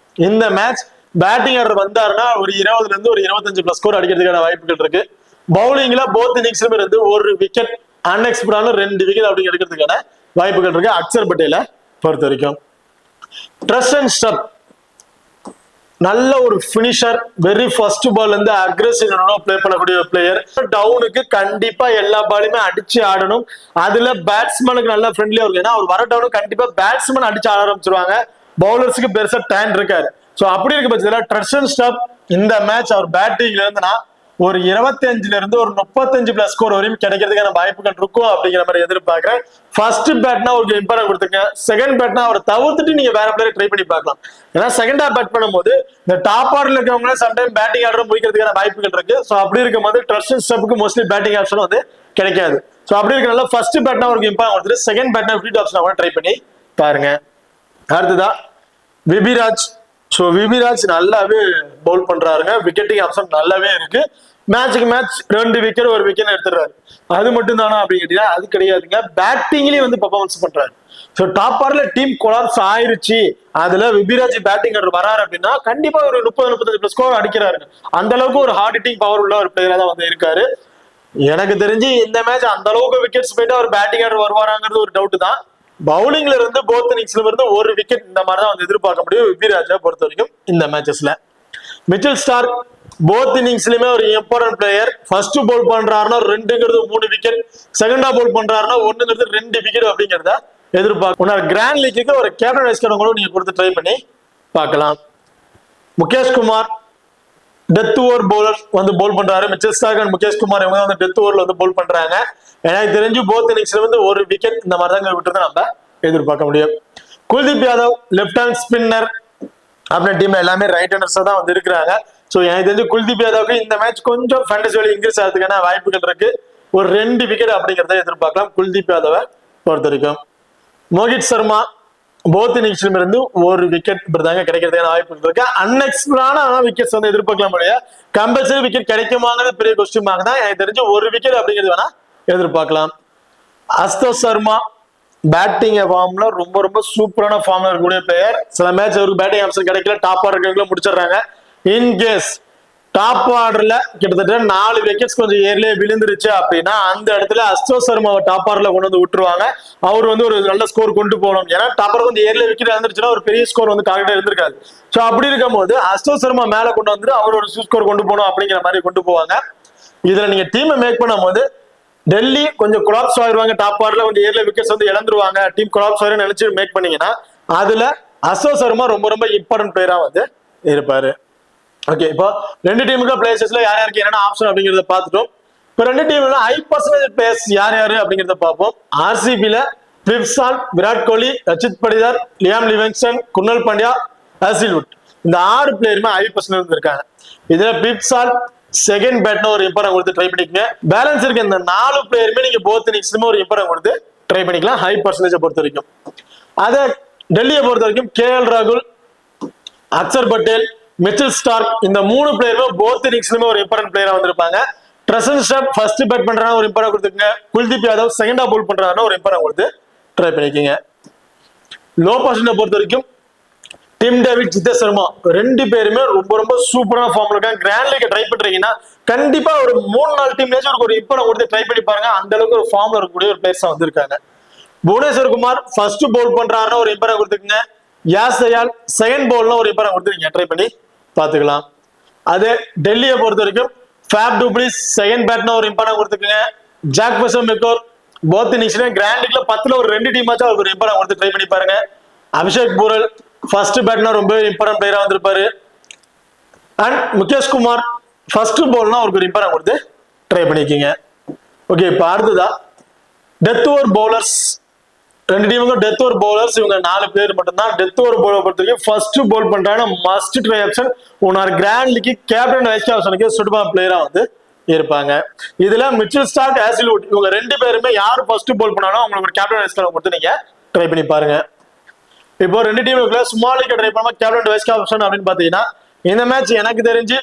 இந்த மேட்ச் பேட்டிங் ஆர்டர் வந்தாருன்னா ஒரு 20 இருந்து ஒரு 25+ ஸ்கோர் அடிக்கிறதுக்கான வாய்ப்புகள் இருக்கு. பவுலிங்ல போத் இன்னிங்ஸ்லயும் இருந்து ஒரு விக்கெட், அன்எக்ஸ்பெக்டான 2 விக்கெட் அப்படி எடுக்கிறதுக்கான வாய்ப்புகள் இருக்கு அக்சர் பட்டேலை பொறுத்த வரைக்கும். ட்ரஸ்ட் அண்ட் ஸ்டப் நல்ல ஒரு பினிஷர், வெரி ஃபர்ஸ்ட் பால் இருந்து அக்ரெசிவ் பிளே பண்ணக்கூடிய பிளேயர். டவுனுக்கு கண்டிப்பா எல்லா பாலுமே அடிச்சு ஆடணும். அதுல பேட்ஸ்மேனுக்கு நல்லா ஃப்ரெண்ட்லியா இருக்கும். ஏன்னா அவர் வர டவுனுக்கு கண்டிப்பா பேட்ஸ்மேன் அடிச்சு ஆட ஆரம்பிச்சிருவாங்க. பவுலர்ஸுக்கு பெருசா டைம் இருக்காரு. சோ அப்படி இருக்க பட்சத்துல ட்ரெஷன் ஸ்டாப் இந்த மேட்ச் அவர் பேட்டிங்ல இருந்துனா ஒரு 25ல இருந்து ஒரு 35 பிளஸ் ஸ்கோர் வரையும் கிடைக்கிறதுக்கான வாய்ப்புகள் இருக்கும் அப்படிங்கிற மாதிரி எதிர்பார்க்கிறேன். ஃபர்ஸ்ட் பேட்னா ஒரு இம்பார்ட்டன் கொடுத்துருங்க, செகண்ட் பேட்னா அவரை தவிர்த்துட்டு நீங்க வேற பிளேயர் ட்ரை பண்ணி பார்க்கலாம். ஏன்னா செகண்ட் ஹாஃப் பேட் பண்ணும்போது இந்த டாப் ஆர்டர்ல இருக்கவங்களே சம்டைம் பேட்டிங் ஆர்டர் முடிக்கிறதுக்கான வாய்ப்புகள் இருக்கு. ஸோ அப்படி இருக்கும்போது ட்ரெஷன் ஸ்டாப்புக்கு மோஸ்ட்லி பேட்டிங் ஆப்ஷன் வந்து கிடைக்காது. ஸோ அப்படி இருக்கனால ஃபர்ஸ்ட் பேட்னா ஒரு இம்பார்ட்டன் கொடுத்துட்டு செகண்ட் பேட்னா ஃப்ரீ ஆப்ஷன் ட்ரை பண்ணி பாருங்க. அடுத்ததா விபிராஜ். ஸோ விபிராஜ் நல்லாவே பவுல் பண்றாருங்க, விக்கெட்டிங் ஆப்ஷன் நல்லாவே இருக்கு. மேட்சுக்கு மேட்ச் 2 விக்கெட் 1 விக்கெட் எடுத்துறாரு. அது மட்டும் தானா அப்படின்னு கேட்டீங்கன்னா அது கிடையாதுங்க, பேட்டிங்லயும் வந்து பர்ஃபார்மன்ஸ் பண்றாரு. ஸோ டாப் ஆர்ல டீம் கொலாப்ஸ் ஆயிருச்சு, அதுல விபிராஜ் பேட்டிங் ஆர்டர் வராரு அப்படின்னா கண்டிப்பா ஒரு 30-35 பிளஸ் ஸ்கோர் அடிக்கிறாரு. அந்த அளவுக்கு ஒரு ஹார்ட் ஹிட்டிங் பவர் உள்ள ஒரு பிளேயரா தான் வந்து இருக்காரு. எனக்கு தெரிஞ்சு இந்த மேட்ச் அந்த அளவுக்கு விக்கெட்ஸ் போயிட்டு அவர் பேட்டிங் ஆர்டர் வருவாராங்கிறது ஒரு டவுட் தான். பவுலிங்ல இருந்து போத் இன்னிங்ஸ்ல இருந்து ஒரு விக்கெட் இந்த மாதிரி தான் வந்து எதிர்பார்க்க முடியும் விபிராஜை பொறுத்த வரைக்கும் இந்த மேட்சஸ்ல. மிச்சல் ஸ்டார்க் போத் இன்னிங்ஸ்லயுமே ஒரு இம்பார்ட்டன்ட் பிளேயர். ஃபர்ஸ்ட் பவுல் பண்றாருன்னா 2ங்கிறது 3 விக்கெட், செகண்டா பவுல் பண்றாருன்னா 1ங்கிறது 2 விக்கெட் அப்படிங்கிறத எதிர்பார்க்க. கிராண்ட் லீக்கு ஒரு கேப்டன் வைஸ் கேப்டன் நீங்க கொடுத்து ட்ரை பண்ணி பார்க்கலாம். Mukesh Kumar death over bowler வந்து பவுல் பண்றாரு. Mitchell Stark and Mukesh Kumar இவங்க வந்து டெத் ஓவர்ல வந்து பவுல் பண்றாங்க. எனக்கு தெரிஞ்சு போத் இன்னிங்ஸ்ல வந்து ஒரு விக்கெட் இந்த மாதிரி தான் விட்டு நம்ம எதிர்பார்க்க முடியும். Kuldeep Yadav left hand spinner அப்படின்னு டீம்ல எல்லாமே ரைட் ஹேண்டர்ஸா தான் வந்து இருக்கிறாங்க. ஸோ எனக்கு தெரிஞ்சு குல்தீப் யாதவுக்கு இந்த மேட்ச் கொஞ்சம் ஃபேண்டசி வேல்யூ இன்க்ரீஸ் ஆகிறதுக்கான வாய்ப்புகள் இருக்கு. ஒரு 2 விக்கெட் அப்படிங்கிறத எதிர்பார்க்கலாம் குல்தீப் யாதவை பொறுத்த வரைக்கும். மோஹித் சர்மா போத் இன்னிங்ஸ்ல இருந்து ஒரு விக்கெட் இப்படிதாங்க கிடைக்கிறதுக்கான வாய்ப்புகள் இருக்கு. அன்எக்ஸ்பிளான விக்கெட்ஸ் வந்து எதிர்பார்க்கலாம் முடியாது. கம்பல்சரி விக்கெட் கிடைக்குமாங்கிறது பெரிய கொஸ்டின் மார்க் தான். எனக்கு தெரிஞ்சு ஒரு விக்கெட் அப்படிங்கிறது வேணா எதிர்பார்க்கலாம். அஸ்தோஷ் சர்மா பேட்டிங் ஃபார்ம்ல ரொம்ப ரொம்ப சூப்பரான ஃபார்ம்ல இருக்கக்கூடிய பிளேயர். சில மேட்ச் அவருக்கு பேட்டிங் ஆப்ஷன் கிடைக்கல, டாப் ஆர்டர் முடிச்சிடுறாங்க. இன்கேஸ் டாப் ஆர்டர்ல கிட்டத்தட்ட 4 விக்கெட்ஸ் கொஞ்சம் ஏர்லயே விழுந்துருச்சு அப்படின்னா அந்த இடத்துல அஸ்தோஷ் சர்மாவை டாப் ஆர்டர்ல கொண்டு வந்து விட்டுருவாங்க. அவர் வந்து ஒரு நல்ல ஸ்கோர் கொண்டு போகணும். ஏன்னா டாப் ஆர்டர் கொஞ்சம் ஏர்லயே விக்கெட் இருந்துருச்சுன்னா ஒரு பெரிய ஸ்கோர் வந்து டார்கெட் இருந்திருக்காது. ஸோ அப்படி இருக்கும் போது அஸ்தோஷ் சர்மா மேல கொண்டு வந்துட்டு அவர் ஒரு ஸ்கோர் கொண்டு போகணும் அப்படிங்கிற மாதிரி கொண்டு போவாங்க. இதுல நீங்க டீமை மேக் பண்ணும் போது டெல்லி கொஞ்சம் கொலாப்ஸ் ஆயிடுவாங்க, டாப் ஆர்டர்ல கொஞ்சம் ஏர்ல விக்கெட்ஸ் வந்து இழந்துருவாங்க, டீம் கொலாப்ஸ் ஆயிரும் நினைச்சு மேக் பண்ணீங்கன்னா அதுல அஸ்தோஷ் சர்மா ரொம்ப ரொம்ப இம்பார்ட்டன்ட் பிளேயரா வந்து இருப்பாரு. ஓகே, இப்போ 2 டீமுக்கு பிளேயர்ஸ்ல யார் யாருக்கு என்னென்ன ஆப்ஷன் அப்படிங்கிறத பார்த்துட்டோம். இப்போ 2 டீம்ல ஹை பர்சன்டேஜ் பிளேயர்ஸ் யார் யாரு அப்படிங்கிறத பார்ப்போம். ஆர்சிபில பிரிப்சால், Virat Kohli, Rajat Patidar, Liam Livingstone, Krunal Pandya, Hazlewood இந்த 6 பிளேயருமே ஹை பர்சன்டேஜ் இருக்காங்க. இதுல பிரிப்சால் செகண்ட் பேட்னா ஒரு இம்பார்ட்டன் கொடுத்து ட்ரை பண்ணிக்கங்க. பேலன்ஸ் இருக்க இந்த 4 பிளேயருமே நீங்க போத் இன்னிங்ஸ்லயுமே ஒரு இம்பார்ட்டன் கொடுத்து ட்ரை பண்ணிக்கலாம் ஹை பர்சன்டேஜ் பொறுத்த வரைக்கும். அதை டெல்லியை பொறுத்த வரைக்கும் கேஎல் ராகுல், அக்சர் பட்டேல், மிச்சல் ஸ்டார்க் இந்த 3 பிளேயருமே போத் இன்னிங்ஸ்லயுமே ஒரு இம்பார்ட்டன்ட் பிளேயரா வந்திருப்பாங்க. ட்ரெஷன் ஸ்டாப் ஃபர்ஸ்ட் பேட் பண்றாங்க ஒரு இம்பார்ட்டன் கொடுத்துருங்க. குல்தீப் யாதவ் செகண்டா பவுல் பண்றாங்கன்னா ஒரு இம்பார்ட்டன் கொடுத்து ட்ரை பண்ணிக்கங்க. லோ பர்சன்டேஜ் பொறுத்த வரைக்கும் டிம் டேவிட், ஜிதேஷ் சர்மா 2 பேருமே ரொம்ப ரொம்ப சூப்பரான ஃபார்ம்ல இருக்காங்க. கிராண்ட் லீக் ட்ரை பண்றீங்கன்னா கண்டிப்பா ஒரு 3-4 டீம்லேயும் ஒரு இம்பார்ட்டன் கொடுத்து ட்ரை பண்ணி பாருங்க. அந்த அளவுக்கு ஒரு ஃபார்ம்ல இருக்கக்கூடிய ஒரு பிளேயர்ஸா வந்திருக்காங்க. புவனேஸ்வர் குமார் ஃபர்ஸ்ட் பவுல் பண்றாருன்னா ஒரு இம்பார்ட்டன் கொடுத்துருங்க. யாஸ் தயால் செகண்ட் பவுல்ல ஒரு இம்பார்ட்டன் கொடுத்து நீங்க ட்ரை பண்ணி பாத்துக்கலாம். அதே டெல்லியை பொறுத்த வரைக்கும் ஃபேப் டூப்ளிஸ் செகண்ட் பேட்னா ஒரு இம்பார்ட்டன் கொடுத்துருங்க. ஜாக் பசம் மெக்கோர் போத் இன்னிங்ஸ்ல கிராண்ட் லீக்ல 10ல ஒரு 2 டீம் ஆச்சும் அவருக்கு ஒரு இம்பார்ட்டன் கொடுத்து ட்ரை பண்ணி பாருங்க. அபிஷேக் பூரல் ஃபர்ஸ்ட் பேட்னா ரொம்ப இம்பார்ட்டன்ட் பிளேயரா வந்திருப்பாரு. அண்ட் முகேஷ் குமார் ஃபர்ஸ்ட் பவுல்னா அவருக்கு ஒரு இம்பார்ட்டன் கொடுத்து ட்ரை பண்ணிக்கீங்க. ஓகே, இப்போ அடுத்ததா டெத் ஓவர் பவுலர்ஸ். 2 டீமுக்கும் டெத் ஓவர் பவுலர்ஸ் இவங்க 4 பேர் மட்டும்தான். டெத் ஓவர் பவுலர் பொறுத்த வரைக்கும் ஃபர்ஸ்ட் பவுல் பண்றாங்கன்னா மஸ்ட் ட்ரை ஆப்ஷன் உன்னார் கிராண்ட் லீக் கேப்டன் வைஸ் கேப்டனுக்கு சூட்டபிள் பிளேயரா வந்து இருப்பாங்க. இதுல மிச்சல் ஸ்டார்க், ஹாசில்வுட் இவங்க 2 பேருமே யார் ஃபர்ஸ்ட் பவுல் பண்ணாலும் அவங்களுக்கு ஒரு கேப்டன் வைஸ் கேப்டன் கொடுத்து நீங்க ட்ரை பண்ணி பாருங்க. இப்போ 2 டீமுக்குள்ள ஸ்மால் லீக் ட்ரை பண்ணாம கேப்டன் வைஸ் கேப்டன் அப்படின்னு பாத்தீங்கன்னா இந்த மேட்ச் எனக்கு தெரிஞ்சு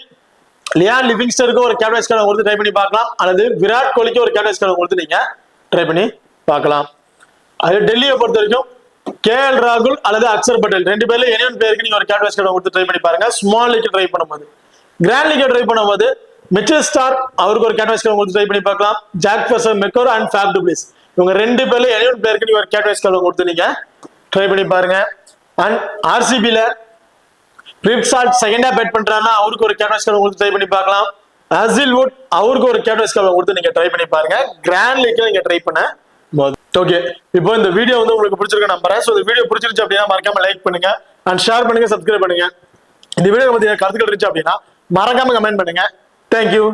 லியாம் லிவிங்ஸ்டனுக்கு ஒரு கேப்டன் வைஸ் கேப்டன் கொடுத்து ட்ரை பண்ணி பார்க்கலாம், அல்லது விராட் கோலிக்கு ஒரு கேப்டன் வைஸ் கேப்டன் கொடுத்து நீங்க ட்ரை பண்ணி பார்க்கலாம். அது டெல்லியை பொறுத்த வரைக்கும் கேஎல் ராகுல் அல்லது அக்சர் பட்டேல் 2 பேர்ல எனி பேருக்கு நீங்க ஒரு கேப்டன் வைஸ் கேப்டன் கொடுத்து ட்ரை பண்ணி பாருங்க. ஸ்மால் லீக் ட்ரை பண்ணும்போது, கிராண்ட் லீக் ட்ரை பண்ணும்போது மிச்சல் ஸ்டார்க் அவருக்கு ஒரு கேப்டன் வைஸ் கேப்டன் கொடுத்து ட்ரை பண்ணி பார்க்கலாம். ஜாக் பர்சன் மெக்கோர் அண்ட் ஃபேப் டூப்ளிஸ் இவங்க 2 பேர்ல எனி பேருக்கு நீங்க ஒரு கேப்டன் வைஸ் கேப்டன் கொடுத்து நீங்க ட்ரை பண்ணி பாருங்க. அண்ட் ஆர்சிபில பிரிப்சால்ட் செகண்டா பேட் பண்றாருன்னா அவருக்கு ஒரு கேப்டன் வைஸ் கேப்டன் கொடுத்து ட்ரை பண்ணி பார்க்கலாம். ஹாசில்வுட் அவருக்கு ஒரு கேப்டன் வைஸ் கேப்டன் கொடுத்து நீங்க ட்ரை பண்ணி பாருங்க. கிராண்ட் லீக்ல நீங்க ட்ரை பண்ண போது. ஓகே, இப்போ இந்த வீடியோ வந்து உங்களுக்கு பிடிச்சிருக்க நம்புறேன். ஸோ இந்த வீடியோ பிடிச்சிருச்சு அப்படின்னா மறக்காம லைக் பண்ணுங்க அண்ட் ஷேர் பண்ணுங்க, சப்ஸ்கிரைப் பண்ணுங்க. இந்த வீடியோ பத்தி கருத்துக்கள் இருந்துச்சு அப்படின்னா மறக்காம கமெண்ட் பண்ணுங்க. தேங்க்யூ.